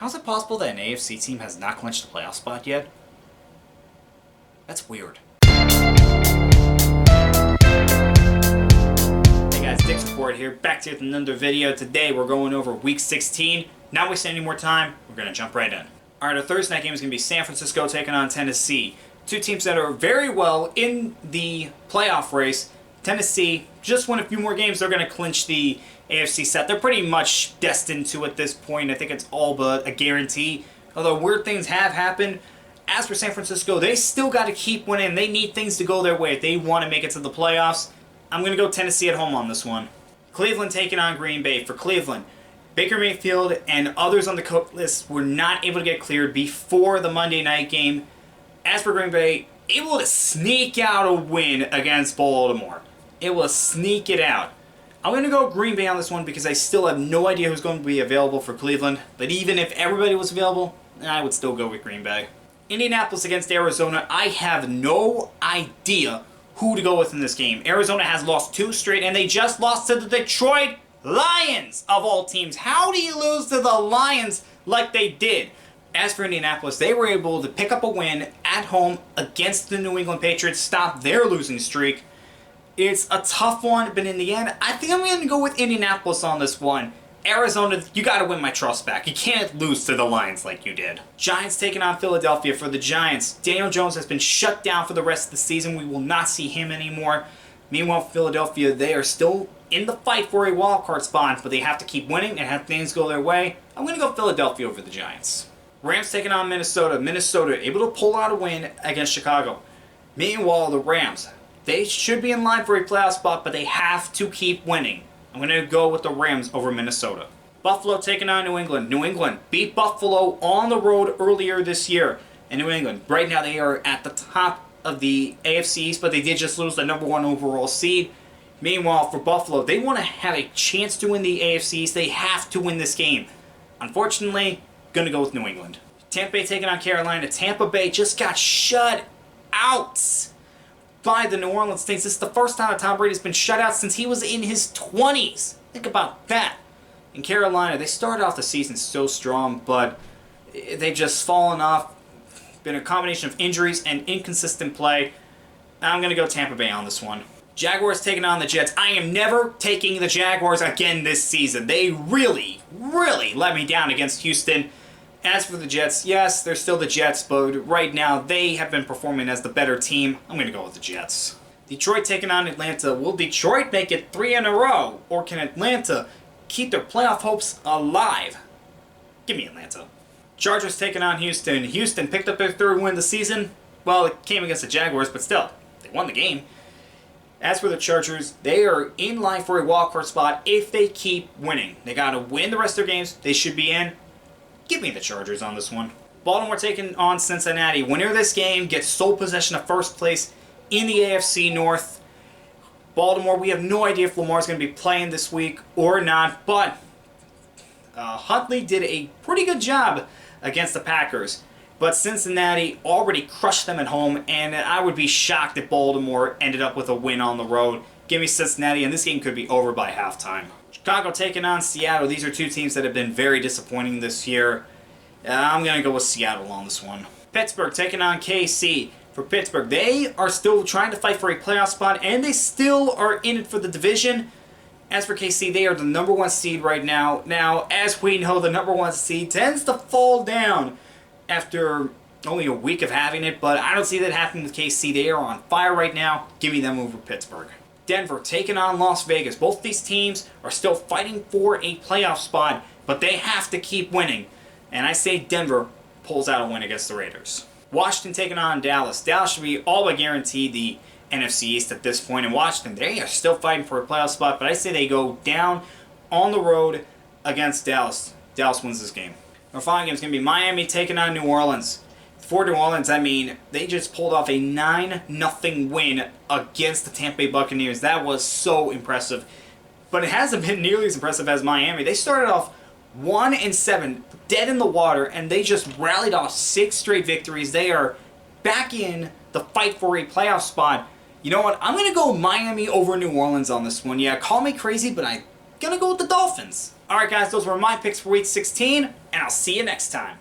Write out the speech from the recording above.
How's it possible that an AFC team has not clinched a playoff spot yet? That's weird. Hey guys, Dick's Report here, back to you with another video. Today we're going over Week 16. Not wasting any more time, we're going to jump right in. Alright, our Thursday night game is going to be San Francisco taking on Tennessee. Two teams that are very well in the playoff race. Tennessee just won a few more games, they're going to clinch the AFC set. They're pretty much destined to at this point. I think it's all but a guarantee. Although weird things have happened. As for San Francisco, they still got to keep winning. They need things to go their way if they want to make it to the playoffs. I'm going to go Tennessee at home on this one. Cleveland taking on Green Bay. For Cleveland, Baker Mayfield and others on the COVID list were not able to get cleared before the Monday night game. As for Green Bay, able to sneak out a win against Baltimore. It will sneak it out. I'm going to go Green Bay on this one because I still have no idea who's going to be available for Cleveland. But even if everybody was available, I would still go with Green Bay. Indianapolis against Arizona, I have no idea who to go with in this game. Arizona has lost 2 straight, and they just lost to the Detroit Lions, of all teams. How do you lose to the Lions like they did? As for Indianapolis, they were able to pick up a win at home against the New England Patriots, stop their losing streak. It's a tough one, but in the end, I think I'm going to go with Indianapolis on this one. Arizona, you got to win my trust back. You can't lose to the Lions like you did. Giants taking on Philadelphia. For the Giants, Daniel Jones has been shut down for the rest of the season. We will not see him anymore. Meanwhile, Philadelphia, they are still in the fight for a wildcard spot, but they have to keep winning and have things go their way. I'm going to go Philadelphia over the Giants. Rams taking on Minnesota. Minnesota able to pull out a win against Chicago. Meanwhile, the Rams, they should be in line for a playoff spot, but they have to keep winning. I'm going to go with the Rams over Minnesota. Buffalo taking on New England. New England beat Buffalo on the road earlier this year. And New England, right now they are at the top of the AFC East, but they did just lose the #1 overall seed. Meanwhile, for Buffalo, they want to have a chance to win the AFC East. They have to win this game. Unfortunately, going to go with New England. Tampa Bay taking on Carolina. Tampa Bay just got shut out by the New Orleans Saints. This is the first time Tom Brady's been shut out since he was in his 20s. Think about that. In Carolina, they started off the season so strong, but they've just fallen off. Been a combination of injuries and inconsistent play. I'm going to go Tampa Bay on this one. Jaguars taking on the Jets. I am never taking the Jaguars again this season. They really let me down against Houston. As for the Jets, yes, they're still the Jets, but right now they have been performing as the better team. I'm going to go with the Jets. Detroit taking on Atlanta. Will Detroit make it 3 in a row? Or can Atlanta keep their playoff hopes alive? Give me Atlanta. Chargers taking on Houston. Houston picked up their 3rd win of the season. Well, it came against the Jaguars, but still, they won the game. As for the Chargers, they are in line for a wildcard spot if they keep winning. They got to win the rest of their games. They should be in. Give me the Chargers on this one. Baltimore taking on Cincinnati. Winner of this game gets sole possession of first place in the AFC North. Baltimore, we have no idea if Lamar's going to be playing this week or not, but Huntley did a pretty good job against the Packers. But Cincinnati already crushed them at home, and I would be shocked if Baltimore ended up with a win on the road. Give me Cincinnati, and this game could be over by halftime. Chicago taking on Seattle. These are two teams that have been very disappointing this year. I'm going to go with Seattle on this one. Pittsburgh taking on KC. For Pittsburgh, they are still trying to fight for a playoff spot, and they still are in it for the division. As for KC, they are the #1 seed right now. Now, as we know, the #1 seed tends to fall down after only a week of having it, but I don't see that happening with KC. They are on fire right now. Give me them over Pittsburgh. Denver taking on Las Vegas. Both these teams are still fighting for a playoff spot, but they have to keep winning. And I say Denver pulls out a win against the Raiders. Washington taking on Dallas. Dallas should be all but guaranteed the NFC East at this point. In Washington, they are still fighting for a playoff spot, but I say they go down on the road against Dallas. Dallas wins this game. Our final game is going to be Miami taking on New Orleans. For New Orleans, I mean, they just pulled off a 9-0 win against the Tampa Bay Buccaneers. That was so impressive. But it hasn't been nearly as impressive as Miami. They started off 1-7, dead in the water, and they just rallied off 6 straight victories. They are back in the fight for a playoff spot. You know what? I'm going to go Miami over New Orleans on this one. Yeah, call me crazy, but I gonna go with the Dolphins. Alright guys, those were my picks for week 16, and I'll see you next time.